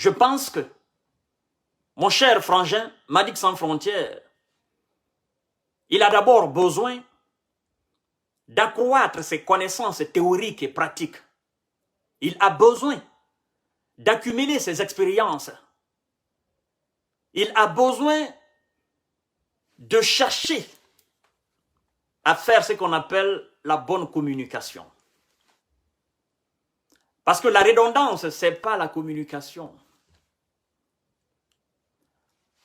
je pense que mon cher frangin, Madick Sans Frontières, il a d'abord besoin d'accroître ses connaissances théoriques et pratiques. Il a besoin d'accumuler ses expériences. Il a besoin de chercher à faire ce qu'on appelle la bonne communication. Parce que la redondance, ce n'est pas la communication.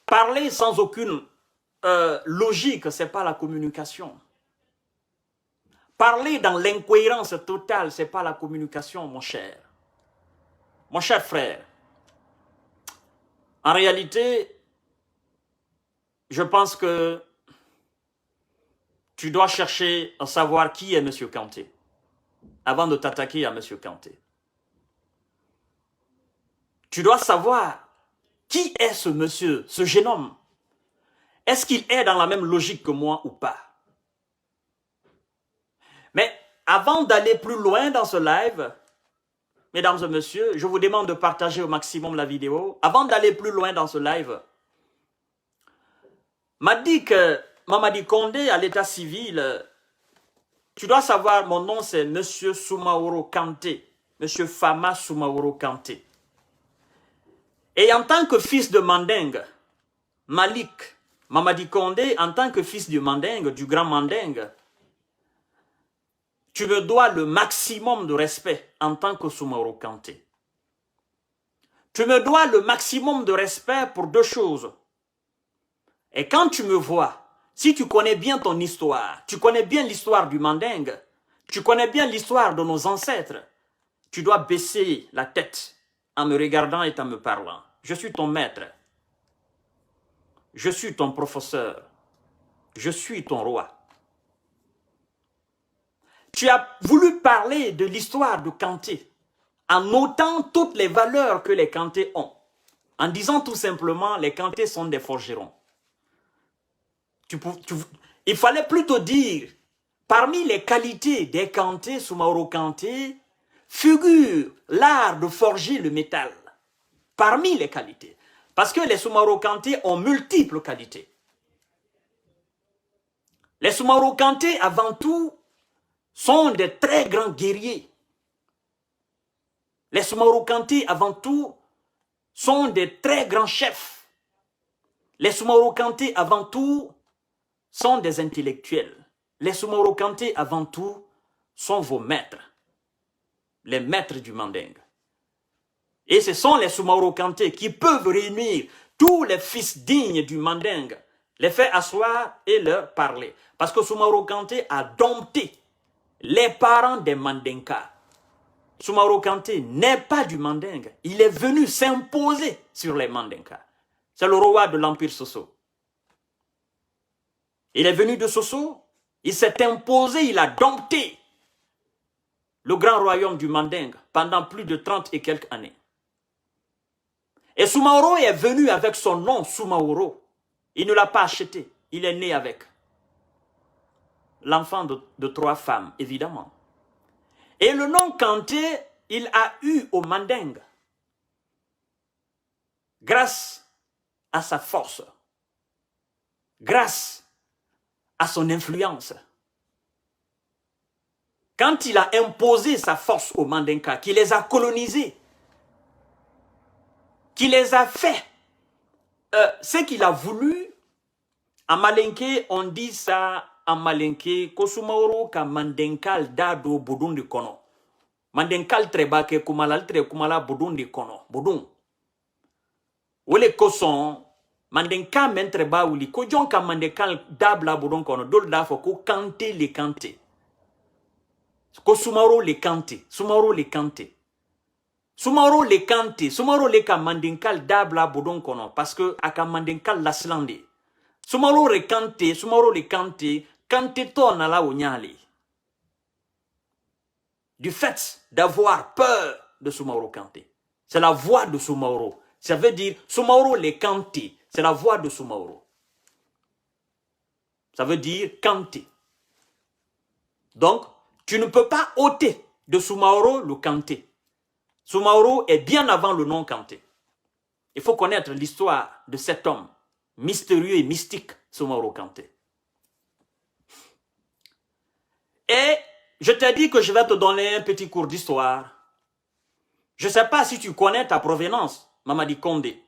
Parler sans aucune logique, ce n'est pas la communication. Parler dans l'incohérence totale, ce n'est pas la communication, mon cher. Mon cher frère, en réalité, je pense que tu dois chercher à savoir qui est M. Kanté avant de t'attaquer à M. Kanté. Tu dois savoir qui est ce monsieur, ce jeune homme. Est-ce qu'il est dans la même logique que moi ou pas? Mais avant d'aller plus loin dans ce live, mesdames et messieurs, je vous demande de partager au maximum la vidéo. Avant d'aller plus loin dans ce live, m'a dit que Mamadi Condé à l'état civil, tu dois savoir, mon nom c'est Monsieur Soumaoro Kanté, Monsieur Fama Soumaoro Kanté. Et en tant que fils de Mandingue, Malik Mamadi Condé, en tant que fils du Mandingue, du grand Mandingue, tu me dois le maximum de respect en tant que Soumaoro Kanté. Tu me dois le maximum de respect pour deux choses. Et quand tu me vois, si tu connais bien ton histoire, tu connais bien l'histoire du Mandingue, tu connais bien l'histoire de nos ancêtres, tu dois baisser la tête en me regardant et en me parlant. Je suis ton maître. Je suis ton professeur. Je suis ton roi. Tu as voulu parler de l'histoire de Kanté en notant toutes les valeurs que les Kantés ont. En disant tout simplement, les Kantés sont des forgerons. Il fallait plutôt dire, parmi les qualités des Kantés, Soumaoro Kanté, figure l'art de forger le métal. Parmi les qualités. Parce que les Soumaoro Kanté ont multiples qualités. Les Soumaoro Kanté, avant tout, sont des très grands guerriers. Les Soumaoro Kanté, avant tout, sont des très grands chefs. Les Soumaoro Kanté, avant tout, sont des intellectuels. Les Soumaoro Kanté, avant tout, sont vos maîtres. Les maîtres du Mandingue. Et ce sont les Soumaoro Kanté qui peuvent réunir tous les fils dignes du Mandingue, les faire asseoir et leur parler. Parce que Soumaoro Kanté a dompté les parents des Mandinka. Soumaoro Kanté n'est pas du Mandingue. Il est venu s'imposer sur les Mandinka. C'est le roi de l'Empire Soso. Il est venu de Soso, il s'est imposé, il a dompté le grand royaume du Mandingue pendant plus de 30 et quelques années. Et Soumaoro est venu avec son nom, Soumaoro. Il ne l'a pas acheté, il est né avec. L'enfant de 3 femmes, évidemment. Et le nom Kanté, il a eu au Mandingue. Grâce à sa force. Grâce à son influence. Quand il a imposé sa force aux Mandinka, qu'il les a colonisés, qu'il les a fait, ce qu'il a voulu, en Malinké, on dit ça en Malinké, Kosumaoro ka Mandenkal dado Budundi kono. Mandenkal trebake kumalal tre kumala Budundi kono. Budun. Wole koson, Mandenka men treba wuli, ko jonka Mandenkal dabla Budun kono, dol dafo ko Kanté le Kanté. Ko Soumaoro le Kanté, Soumaoro le Kanté. Soumaoro le Kanté, Soumaoro le ka Mandenkal dabla Budun kono, parce que aka Mandenkal laslande. Soumaoro le Kanté, Kanté tourne à la Onyali. Du fait d'avoir peur de Soumaoro Kanté. C'est la voix de Soumaoro. Ça veut dire Soumaoro le Kanté. C'est la voix de Soumaoro. Ça veut dire Kanté. Donc, tu ne peux pas ôter de Soumaoro le Kanté. Soumaoro est bien avant le nom Kanté. Il faut connaître l'histoire de cet homme mystérieux et mystique, Soumaoro Kanté. Et je t'ai dit que je vais te donner un petit cours d'histoire. Je ne sais pas si tu connais ta provenance, Mamadi Condé.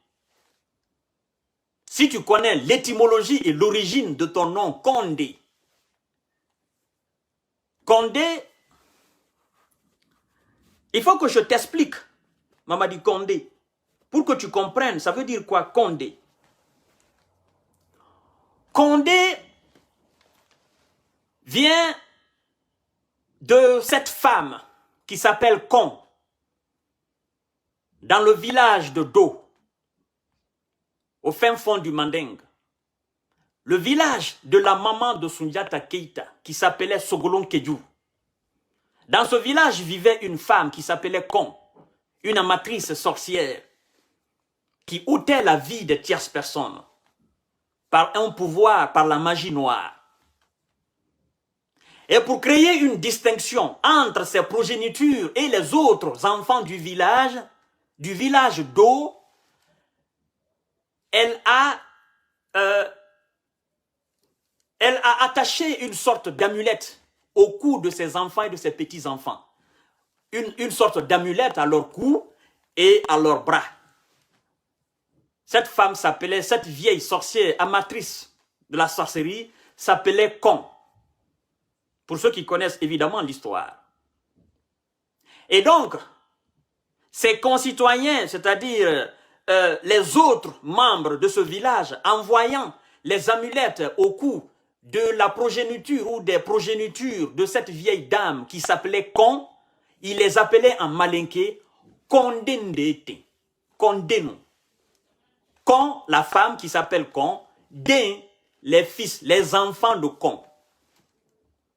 Si tu connais l'étymologie et l'origine de ton nom, Condé. Condé, il faut que je t'explique, Mamadi Condé, pour que tu comprennes, ça veut dire quoi, Condé? Condé vient de cette femme qui s'appelle Kon, dans le village de Do, au fin fond du Mandingue. Le village de la maman de Soundiata Keïta, qui s'appelait Sogolon Kedjou. Dans ce village vivait une femme qui s'appelait Kon, une amatrice sorcière, qui ôtait la vie de tierces personnes, par un pouvoir, par la magie noire. Et pour créer une distinction entre ses progénitures et les autres enfants du village d'eau, elle a attaché une sorte d'amulette au cou de ses enfants et de ses petits-enfants. Une sorte d'amulette à leur cou et à leurs bras. Cette femme s'appelait, cette vieille sorcière amatrice de la sorcellerie, s'appelait Kon. Pour ceux qui connaissent évidemment l'histoire. Et donc, ses concitoyens, c'est-à-dire les autres membres de ce village, en voyant les amulettes au cou de la progéniture ou des progénitures de cette vieille dame qui s'appelait Kon, ils les appelaient en malinké Kondendete. Kondeno. Kon, la femme qui s'appelle Kon, Den, les fils, les enfants de Kon.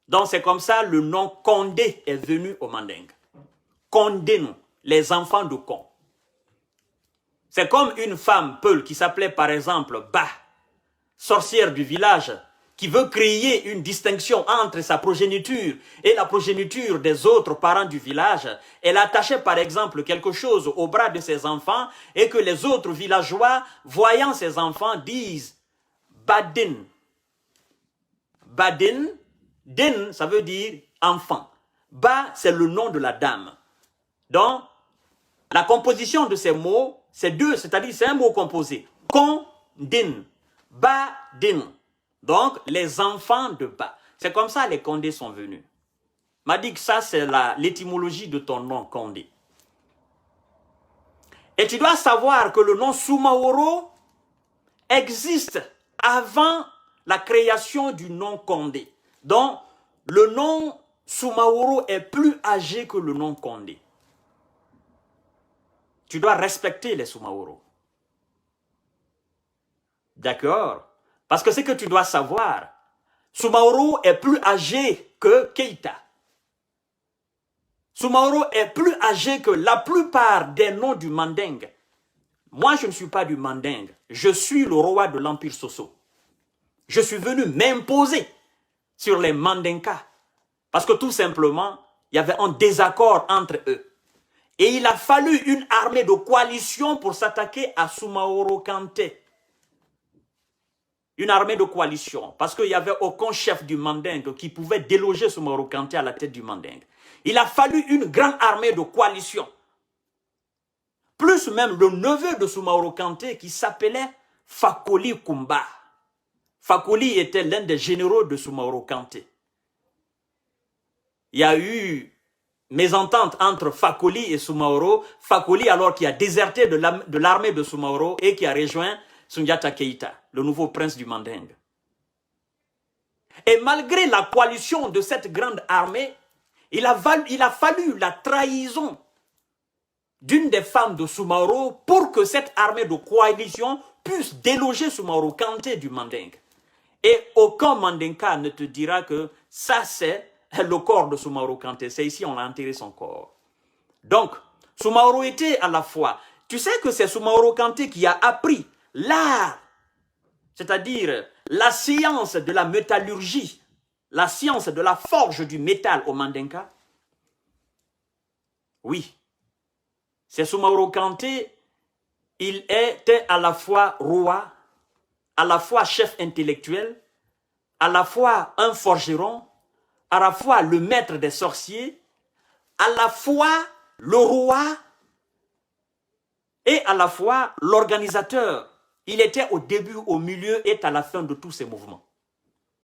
Donc c'est comme ça le nom Condé est venu au Mandingue. Kondeno, les enfants de Kon. C'est comme une femme peul qui s'appelait par exemple Ba, sorcière du village, qui veut créer une distinction entre sa progéniture et la progéniture des autres parents du village. Elle attachait par exemple quelque chose au bras de ses enfants et que les autres villageois, voyant ses enfants, disent Badin. Badin, Den, ça veut dire enfant. Ba, c'est le nom de la dame. Donc, la composition de ces mots, c'est deux, c'est-à-dire c'est un mot composé. Kon, din, ba, din. Donc, les enfants de Ba. C'est comme ça les Condés sont venus. M'a dit que ça, c'est l'étymologie de ton nom, Condé. Et tu dois savoir que le nom Soumaoro existe avant la création du nom Condé. Donc, le nom Soumaoro est plus âgé que le nom Condé. Tu dois respecter les Soumaoro. D'accord? Parce que ce que tu dois savoir, Soumaoro est plus âgé que Keïta. Soumaoro est plus âgé que la plupart des noms du Mandingue. Moi, je ne suis pas du Mandingue. Je suis le roi de l'Empire Soso. Je suis venu m'imposer sur les Mandinkas. Parce que tout simplement, il y avait un désaccord entre eux. Et il a fallu une armée de coalition pour s'attaquer à Soumaoro Kanté. Une armée de coalition. Parce qu'il n'y avait aucun chef du Mandingue qui pouvait déloger Soumaoro Kanté à la tête du Mandingue. Il a fallu une grande armée de coalition. Plus même le neveu de Soumaoro Kanté qui s'appelait Fakoli Kumba. Fakoli était l'un des généraux de Soumaoro Kanté. Il y a eu mésentente entre Fakoli et Soumaoro. Fakoli alors qui a déserté de l'armée de Soumaoro et qui a rejoint Soundiata Keïta, le nouveau prince du Mandingue. Et malgré la coalition de cette grande armée, il a fallu la trahison d'une des femmes de Soumaoro pour que cette armée de coalition puisse déloger Soumaoro Kanté du Mandingue. Et aucun Mandinka ne te dira que ça c'est le corps de Soumaoro Kanté. C'est ici on a enterré son corps. Donc, Soumaoro était à la fois... Tu sais que c'est Soumaoro Kanté qui a appris l'art, c'est-à-dire la science de la métallurgie, la science de la forge du métal au Mandinka. Oui. C'est Soumaoro Kanté, il était à la fois roi, à la fois chef intellectuel, à la fois un forgeron, à la fois le maître des sorciers, à la fois le roi et à la fois l'organisateur. Il était au début, au milieu et à la fin de tous ces mouvements.